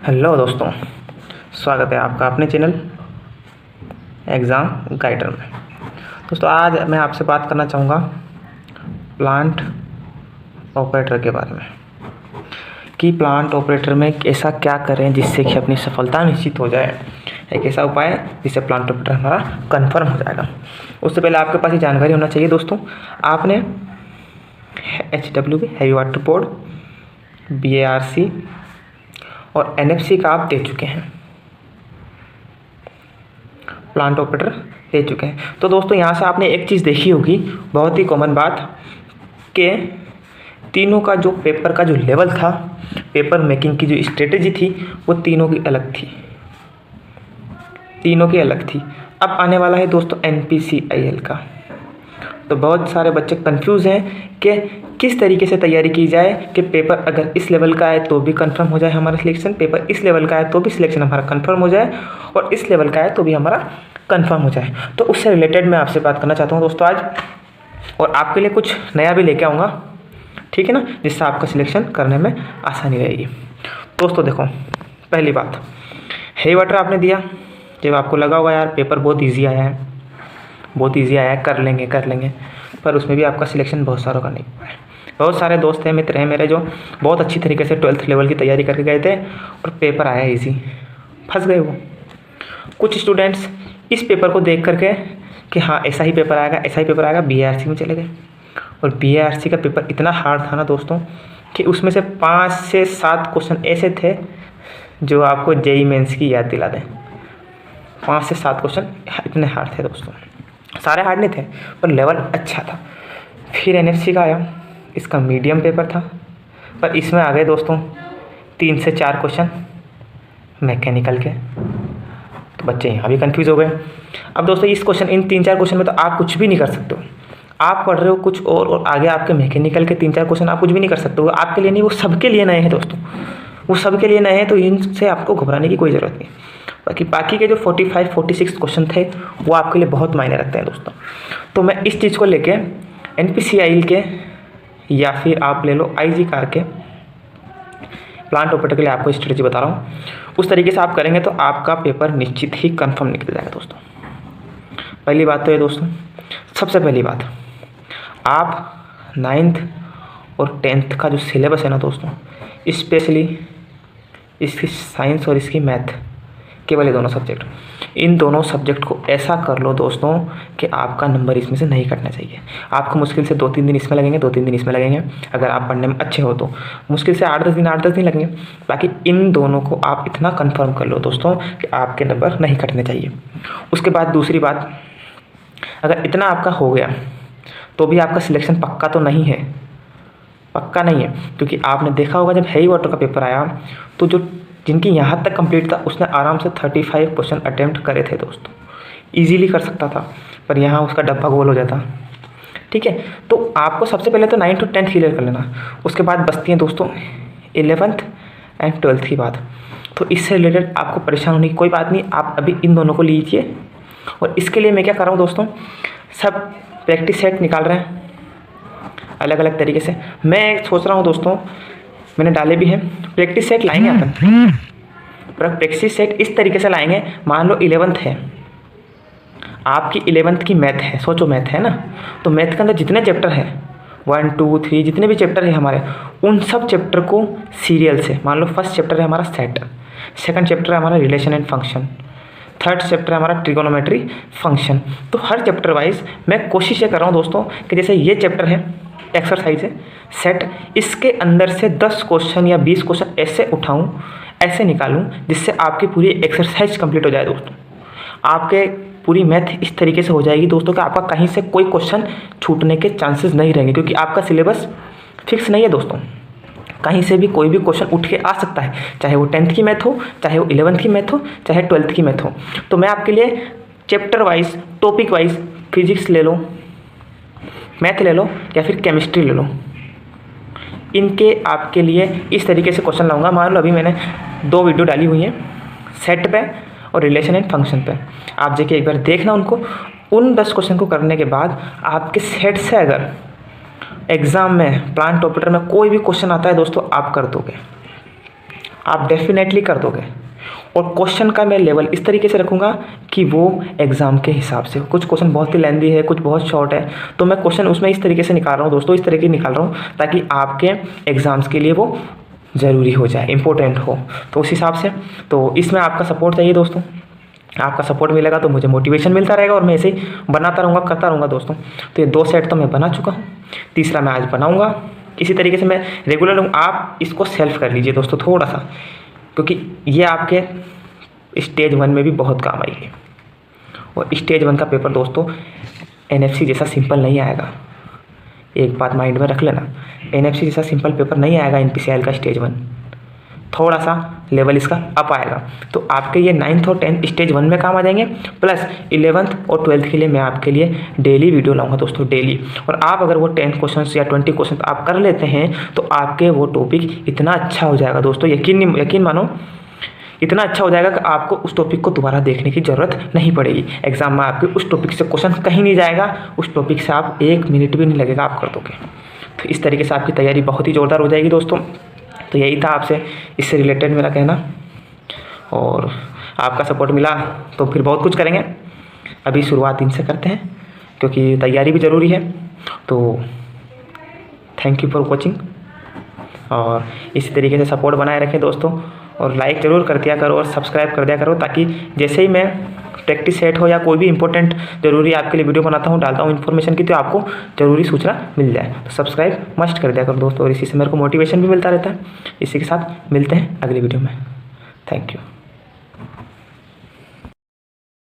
Hello दोस्तों, स्वागत है आपका अपने चैनल एग्ज़ाम गाइडर में। दोस्तों आज मैं आपसे बात करना चाहूँगा प्लांट ऑपरेटर के बारे में कि प्लांट ऑपरेटर में ऐसा क्या करें जिससे कि अपनी सफलता निश्चित हो जाए। एक ऐसा उपाय जिससे प्लांट ऑपरेटर हमारा कंफर्म हो जाएगा। उससे पहले आपके पास ये जानकारी होना चाहिए दोस्तों, आपने HWB heavy water board, BARC और NFC का आप दे चुके हैं, प्लांट ऑपरेटर दे चुके हैं। तो दोस्तों यहाँ से आपने एक चीज़ देखी होगी, बहुत ही कॉमन बात, कि तीनों का जो पेपर का जो लेवल था, पेपर मेकिंग की जो स्ट्रेटेजी थी, वो तीनों की अलग थी, तीनों की अलग थी। अब आने वाला है दोस्तों NPCIL का। तो बहुत सारे बच्चे कंफ्यूज हैं कि किस तरीके से तैयारी की जाए कि पेपर अगर इस लेवल का है तो भी कंफर्म हो जाए हमारा सिलेक्शन, पेपर इस लेवल का है तो भी सिलेक्शन हमारा कंफर्म हो जाए, और इस लेवल का है तो भी हमारा कंफर्म हो जाए। तो उससे रिलेटेड मैं आपसे बात करना चाहता हूँ दोस्तों आज, और आपके लिए कुछ नया भी लेके आऊँगा, ठीक है ना, जिससे आपका सिलेक्शन करने में आसानी रहेगी। दोस्तों देखो, पहली बात, हैवी वाटर आपने दिया, जब आपको लगा होगा यार पेपर बहुत ईजी आया है, बहुत ईजी आया है, कर लेंगे, पर उसमें भी आपका सिलेक्शन बहुत सारों का नहीं हुआ है। बहुत सारे दोस्त हैं, मित्र हैं मेरे, जो बहुत अच्छी तरीके से 12th लेवल की तैयारी करके गए थे और पेपर आया ईजी, फंस गए वो। कुछ स्टूडेंट्स इस पेपर को देख करके कि हाँ ऐसा ही पेपर आएगा, BARC में चले गए, और BARC का पेपर इतना हार्ड था ना दोस्तों कि उसमें से 5 से 7 क्वेश्चन ऐसे थे जो आपको JEE मेंस की याद दिला दें। 5 से 7 क्वेश्चन इतने हार्ड थे दोस्तों, सारे हार्ड नहीं थे पर लेवल अच्छा था। फिर NFC का आया, इसका मीडियम पेपर था, पर इसमें आ गए दोस्तों 3 से 4 क्वेश्चन मैकेनिकल के, तो बच्चे यहाँ भी कंफ्यूज हो गए। अब दोस्तों इन 3-4 क्वेश्चन में तो आप कुछ भी नहीं कर सकते हो, आप पढ़ रहे हो कुछ और आगे आपके मैकेनिकल के 3-4 क्वेश्चन आप कुछ भी नहीं कर सकते हो। आपके लिए नहीं, वो सबके लिए नए हैं दोस्तों, वो सबके लिए नए हैं, तो इनसे आपको घबराने की कोई ज़रूरत नहीं। बाकी के जो 45-46 क्वेश्चन थे वो आपके लिए बहुत मायने रखते हैं दोस्तों। तो मैं इस चीज़ को लेके NPCIL के या फिर आप ले लो IG कार के प्लांट ऑपरेटर के लिए आपको स्ट्रेटेजी बता रहा हूँ, उस तरीके से आप करेंगे तो आपका पेपर निश्चित ही कंफर्म निकल जाएगा दोस्तों। पहली बात तो ये दोस्तों, सबसे पहली बात, आप 9th और 10th का जो सिलेबस है ना दोस्तों, स्पेशली इसकी साइंस और इसकी मैथ, केवल ये दोनों सब्जेक्ट, इन दोनों सब्जेक्ट को ऐसा कर लो दोस्तों कि आपका नंबर इसमें से नहीं कटना चाहिए। आपको मुश्किल से 2-3 दिन इसमें लगेंगे, 2-3 दिन इसमें लगेंगे, अगर आप पढ़ने में अच्छे हो तो मुश्किल से 8-10 दिन लगेंगे। बाकी इन दोनों को आप इतना कंफर्म कर लो दोस्तों कि आपके नंबर नहीं कटने चाहिए। उसके बाद दूसरी बात, अगर इतना आपका हो गया तो भी आपका सिलेक्शन पक्का तो नहीं है, पक्का नहीं है, क्योंकि आपने देखा होगा जब हैवी वाटर का पेपर आया तो जो जिनकी यहाँ तक कंप्लीट था उसने आराम से 35 क्वेश्चन अटेम्प्ट करे थे दोस्तों, इजीली कर सकता था, पर यहाँ उसका डब्बा गोल हो जाता, ठीक है। तो आपको सबसे पहले तो 9th और 10th क्लियर कर लेना, उसके बाद बचती हैं दोस्तों 11th एंड 12th की बात। तो इससे रिलेटेड आपको परेशान होने की कोई बात नहीं, आप अभी इन दोनों को लीजिए। और इसके लिए मैं क्या कर रहा हूँ दोस्तों, सब प्रैक्टिस सेट निकाल रहे हैं अलग अलग तरीके से। मैं सोच रहा हूँ दोस्तों, मैंने डाले भी हैं, प्रैक्टिस सेट लाएंगे अपन, पर प्रैक्टिस सेट इस तरीके से लाएंगे, मान लो 11th है आपकी, 11th की मैथ है, सोचो मैथ है ना, तो मैथ के अंदर जितने चैप्टर हैं 1, 2, 3 जितने भी चैप्टर हैं हमारे, उन सब चैप्टर को सीरियल से, मान लो फर्स्ट चैप्टर है हमारा सेट, सेकंड चैप्टर है हमारा relation and function, third chapter है हमारा ट्रिगोनोमेट्री फंक्शन। तो हर चैप्टर वाइज मैं कोशिश ये कर रहा हूँ दोस्तों कि जैसे ये चैप्टर है, एक्सरसाइज है सेट, इसके अंदर से 10 क्वेश्चन या 20 क्वेश्चन ऐसे उठाऊं, ऐसे निकालूं, जिससे आपकी पूरी एक्सरसाइज कंप्लीट हो जाए दोस्तों। आपके पूरी मैथ इस तरीके से हो जाएगी दोस्तों कि आपका कहीं से कोई क्वेश्चन छूटने के चांसेस नहीं रहेंगे, क्योंकि आपका सिलेबस फिक्स नहीं है दोस्तों, कहीं से भी कोई भी क्वेश्चन उठ के आ सकता है, चाहे वो 10th की मैथ हो, चाहे वो 11th की मैथ हो, चाहे 12th की मैथ हो। तो मैं आपके लिए chapter wise, topic wise, physics ले लो, मैथ ले लो या फिर केमिस्ट्री ले लो, इनके आपके लिए इस तरीके से क्वेश्चन लाऊंगा। मान लो अभी मैंने 2 वीडियो डाली हुई हैं सेट पे और रिलेशन एंड फंक्शन पे, आप जाके एक बार देखना उनको। उन 10 क्वेश्चन को करने के बाद आपके सेट से अगर एग्ज़ाम में प्लांट ऑपरेटर में कोई भी क्वेश्चन आता है दोस्तों, आप कर दोगे, आप डेफिनेटली कर दोगे। और क्वेश्चन का मैं लेवल इस तरीके से रखूँगा कि वो एग्ज़ाम के हिसाब से, कुछ क्वेश्चन बहुत ही लेंदी है, कुछ बहुत शॉर्ट है, तो मैं क्वेश्चन उसमें इस तरीके से निकाल रहा हूँ दोस्तों, इस तरीके निकाल रहा हूँ ताकि आपके एग्ज़ाम्स के लिए वो ज़रूरी हो जाए, इम्पोर्टेंट हो। तो उस हिसाब से तो इसमें आपका सपोर्ट चाहिए दोस्तों। आपका सपोर्ट मिलेगा तो मुझे मोटिवेशन मिलता रहेगा और मैं ऐसे ही बनाता रहूँगा, करता रहूँगा दोस्तों। तो ये 2 सेट तो मैं बना चुका हूँ, तीसरा मैं आज बनाऊँगा। इसी तरीके से मैं रेगुलर हूँ, आप इसको सेल्फ कर लीजिए दोस्तों थोड़ा सा, क्योंकि ये आपके स्टेज 1 में भी बहुत काम आएगी। और स्टेज 1 का पेपर दोस्तों NFC जैसा सिंपल नहीं आएगा, एक बात माइंड में रख लेना। NFC जैसा सिंपल पेपर नहीं आएगा NPCIL का स्टेज 1, थोड़ा सा लेवल इसका अप आएगा। तो आपके ये 9th और 10th स्टेज 1 में काम आ जाएंगे, प्लस 11th और 12th के लिए मैं आपके लिए डेली वीडियो लाऊंगा दोस्तों, डेली। और आप अगर वो 10 क्वेश्चन या 20 क्वेश्चन आप कर लेते हैं तो आपके वो टॉपिक इतना अच्छा हो जाएगा दोस्तों, यकीन मानो इतना अच्छा हो जाएगा कि आपको उस टॉपिक को दोबारा देखने की ज़रूरत नहीं पड़ेगी। एग्जाम में आपके उस टॉपिक से क्वेश्चन कहीं नहीं जाएगा, उस टॉपिक से आप 1 मिनट भी नहीं लगेगा, आप कर दोगे। तो इस तरीके से आपकी तैयारी बहुत ही ज़ोरदार हो जाएगी दोस्तों। तो यही था आपसे इससे रिलेटेड मेरा कहना, और आपका सपोर्ट मिला तो फिर बहुत कुछ करेंगे। अभी शुरुआत इनसे करते हैं क्योंकि तैयारी भी ज़रूरी है। तो थैंक यू फॉर वॉचिंग, और इसी तरीके से सपोर्ट बनाए रखें दोस्तों, और लाइक ज़रूर कर दिया करो और सब्सक्राइब कर दिया करो, ताकि जैसे ही मैं प्रैक्टिस सेट हो या कोई भी इंपॉर्टेंट ज़रूरी आपके लिए वीडियो बनाता हूँ, डालता हूँ इन्फॉर्मेशन की, तो आपको ज़रूरी सूचना मिल जाए। तो सब्सक्राइब मस्ट कर दिया करो दोस्तों, और इसी से मेरे को मोटिवेशन भी मिलता रहता है। इसी के साथ मिलते हैं अगली वीडियो में। Thank you.